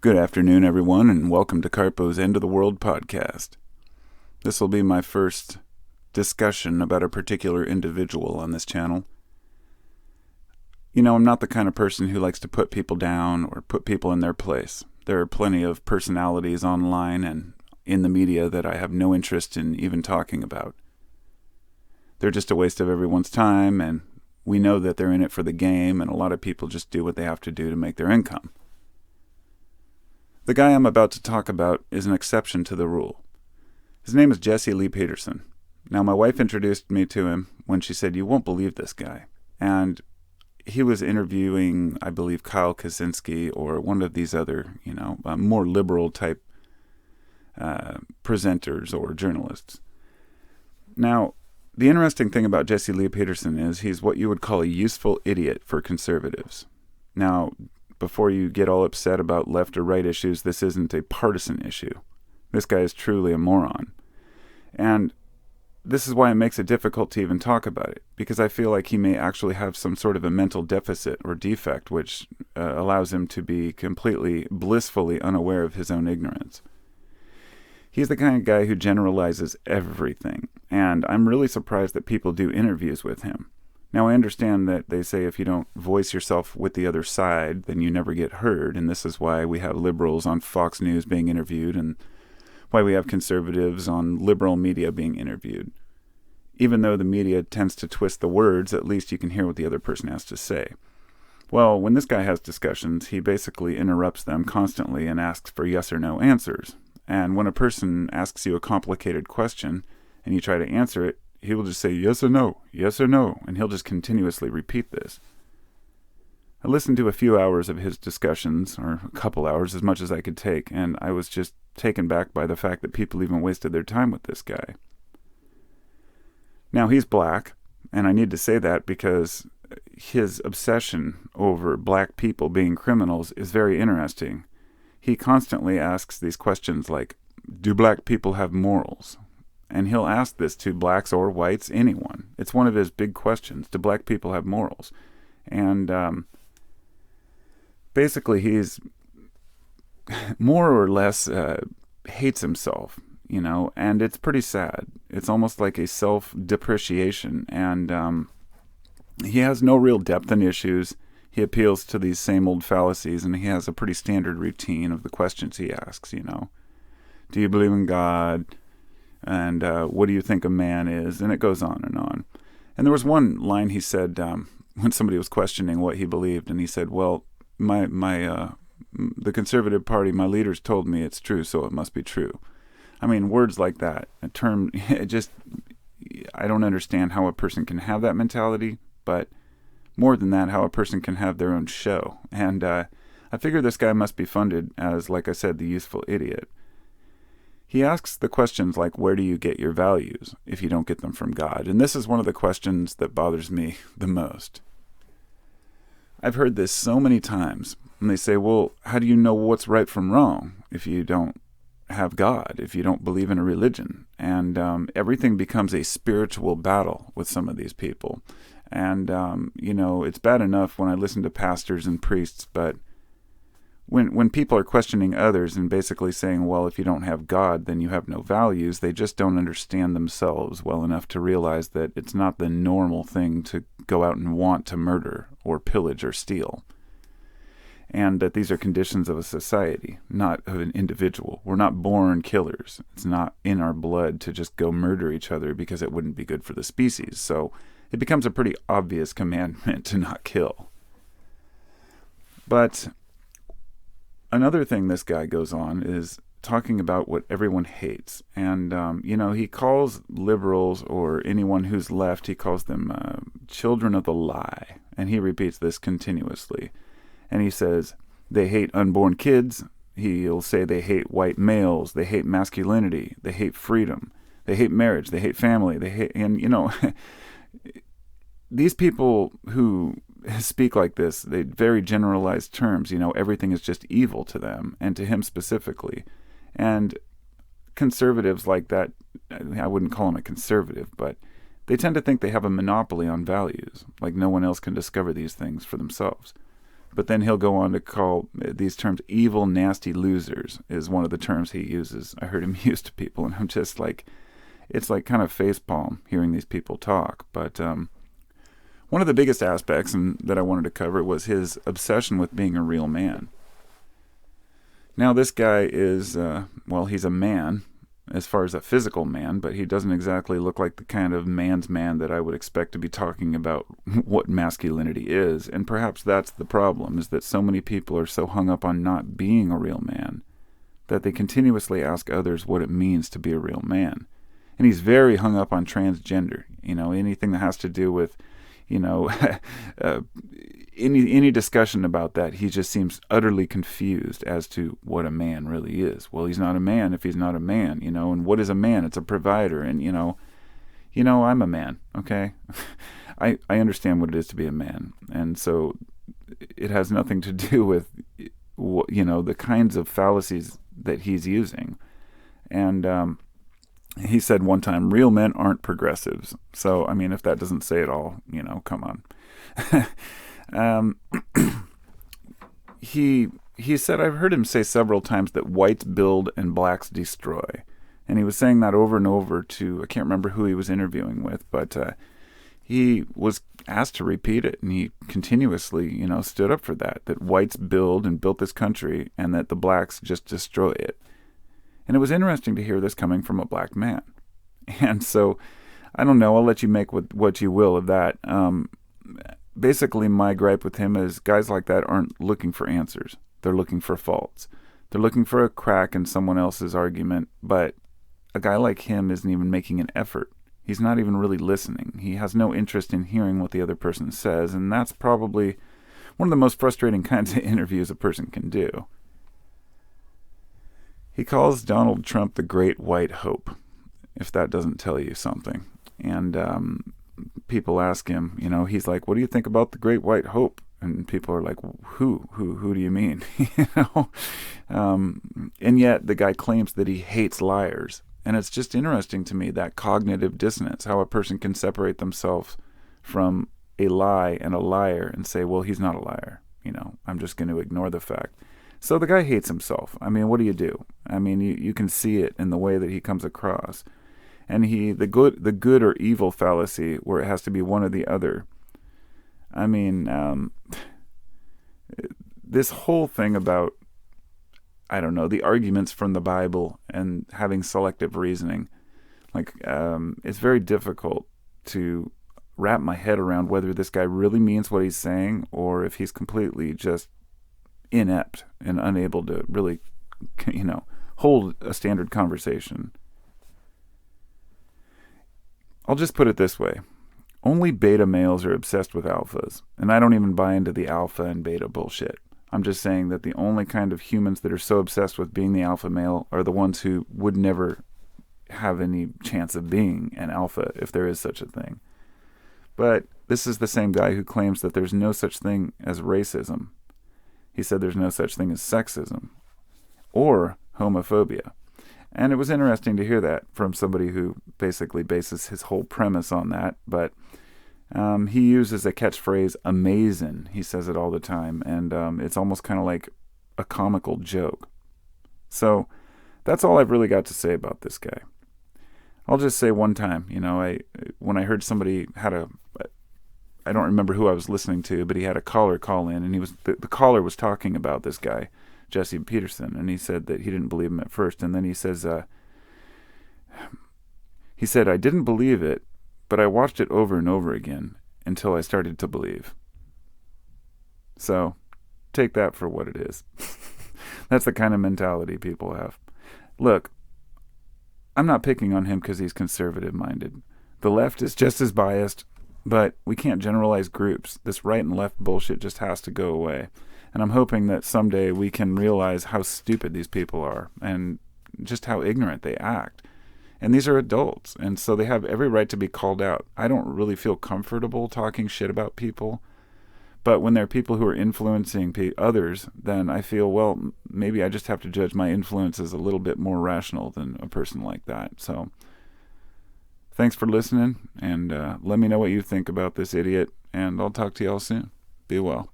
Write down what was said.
Good afternoon, everyone, and welcome to Carpo's End of the World podcast. This will be my first discussion about a particular individual on this channel. You know, I'm not the kind of person who likes to put people down or put people in their place. There are plenty of personalities online and in the media that I have no interest in even talking about. They're just a waste of everyone's time, and we know that they're in it for the game, and a lot of people just do what they have to do to make their income. The guy I'm about to talk about is an exception to the rule. His name is Lee Peterson. Now, my wife introduced me to him when she said, "You won't believe this guy." And he was interviewing, I believe, Kyle Kaczynski or one of these other, more liberal type presenters or journalists. Now, the interesting thing about Lee Peterson is he's what you would call a useful idiot for conservatives. Now, before you get all upset about left or right issues, this isn't a partisan issue. This guy is truly a moron. And this is why it makes it difficult to even talk about it, because I feel like he may actually have some sort of a mental deficit or defect which allows him to be completely blissfully unaware of his own ignorance. He's the kind of guy who generalizes everything, and I'm really surprised that people do interviews with him. Now, I understand that they say if you don't voice yourself with the other side, then you never get heard, and this is why we have liberals on Fox News being interviewed and why we have conservatives on liberal media being interviewed. Even though the media tends to twist the words, at least you can hear what the other person has to say. Well, when this guy has discussions, he basically interrupts them constantly and asks for yes or no answers. And when a person asks you a complicated question and you try to answer it, he will just say yes or no, and he'll just continuously repeat this. I listened to a few hours of his discussions, or a couple hours, as much as I could take, and I was just taken back by the fact that people even wasted their time with this guy. Now, he's black, and I need to say that because his obsession over black people being criminals is very interesting. He constantly asks these questions like, do black people have morals? And he'll ask this to blacks or whites, anyone. It's one of his big questions. Do black people have morals? And basically he's more or less hates himself, and it's pretty sad. It's almost like a self-depreciation, and he has no real depth in issues. He appeals to these same old fallacies, and he has a pretty standard routine of the questions he asks, Do you believe in God? And what do you think a man is? And it goes on and on. And there was one line he said when somebody was questioning what he believed, and he said, well, the Conservative Party, my leaders told me it's true, so it must be true. I mean, words like that, I don't understand how a person can have that mentality, but more than that, how a person can have their own show. And I figure this guy must be funded as, like I said, the useful idiot. He asks the questions like, where do you get your values if you don't get them from God? And this is one of the questions that bothers me the most. I've heard this so many times. And they say, well, how do you know what's right from wrong if you don't have God, if you don't believe in a religion? And everything becomes a spiritual battle with some of these people. And, it's bad enough when I listen to pastors and priests, but when people are questioning others and basically saying, well, if you don't have God, then you have no values, they just don't understand themselves well enough to realize that it's not the normal thing to go out and want to murder or pillage or steal. And that these are conditions of a society, not of an individual. We're not born killers. It's not in our blood to just go murder each other because it wouldn't be good for the species. So it becomes a pretty obvious commandment to not kill. But another thing this guy goes on is talking about what everyone hates. And, he calls liberals or anyone who's left, he calls them children of the lie. And he repeats this continuously. And he says they hate unborn kids. He'll say they hate white males. They hate masculinity. They hate freedom. They hate marriage. They hate family. These people who speak like this, they very generalized terms, everything is just evil to them and to him specifically. And conservatives like that, I wouldn't call them a conservative, but they tend to think they have a monopoly on values, like no one else can discover these things for themselves. But then he'll go on to call these terms evil, nasty losers is one of the terms he uses. I heard him use to people, and I'm just like, it's like kind of facepalm hearing these people talk. But one of the biggest aspects that I wanted to cover was his obsession with being a real man. Now, this guy is, he's a man as far as a physical man, but he doesn't exactly look like the kind of man's man that I would expect to be talking about what masculinity is. And perhaps that's the problem, is that so many people are so hung up on not being a real man that they continuously ask others what it means to be a real man. And he's very hung up on transgender, anything that has to do with, any discussion about that, he just seems utterly confused as to what a man really is. Well, he's not a man if he's not a man, and what is a man? It's a provider, and, I'm a man, okay? I understand what it is to be a man, and so it has nothing to do with, the kinds of fallacies that he's using. And he said one time, real men aren't progressives. So, if that doesn't say it all, come on. He said, I've heard him say several times that whites build and blacks destroy. And he was saying that over and over to, I can't remember who he was interviewing with, but he was asked to repeat it, and he continuously, stood up for that whites build and built this country, and that the blacks just destroy it. And it was interesting to hear this coming from a black man. And so, I don't know, I'll let you make what you will of that. Basically, my gripe with him is guys like that aren't looking for answers. They're looking for faults. They're looking for a crack in someone else's argument, but a guy like him isn't even making an effort. He's not even really listening. He has no interest in hearing what the other person says, and that's probably one of the most frustrating kinds of interviews a person can do. He calls Donald Trump the Great White Hope, if that doesn't tell you something. And people ask him, he's like, what do you think about the Great White Hope? And people are like, who do you mean? And yet the guy claims that he hates liars. And it's just interesting to me, that cognitive dissonance, how a person can separate themselves from a lie and a liar and say, well, he's not a liar. I'm just going to ignore the fact. So the guy hates himself. What do you do? You can see it in the way that he comes across. And the good or evil fallacy, where it has to be one or the other. This whole thing about, the arguments from the Bible and having selective reasoning, it's very difficult to wrap my head around whether this guy really means what he's saying or if he's completely just inept and unable to really, hold a standard conversation. I'll just put it this way. Only beta males are obsessed with alphas, and I don't even buy into the alpha and beta bullshit. I'm just saying that the only kind of humans that are so obsessed with being the alpha male are the ones who would never have any chance of being an alpha, if there is such a thing. But this is the same guy who claims that there's no such thing as racism. He said there's no such thing as sexism or homophobia. And it was interesting to hear that from somebody who basically bases his whole premise on that. But he uses a catchphrase, amazing. He says it all the time. And it's almost kind of like a comical joke. So that's all I've really got to say about this guy. I'll just say one time, when I heard somebody had I don't remember who I was listening to, but he had a caller call in, and the caller was talking about this guy, Lee Peterson, and he said that he didn't believe him at first, and then he says, I didn't believe it, but I watched it over and over again until I started to believe. So, take that for what it is. That's the kind of mentality people have. Look, I'm not picking on him because he's conservative-minded. The left is just as biased, but we can't generalize groups. This right and left bullshit just has to go away. And I'm hoping that someday we can realize how stupid these people are and just how ignorant they act. And these are adults, and so they have every right to be called out. I don't really feel comfortable talking shit about people, but when there are people who are influencing others, then I feel, well, maybe I just have to judge my influence as a little bit more rational than a person like that. So thanks for listening, and let me know what you think about this idiot, and I'll talk to y'all soon. Be well.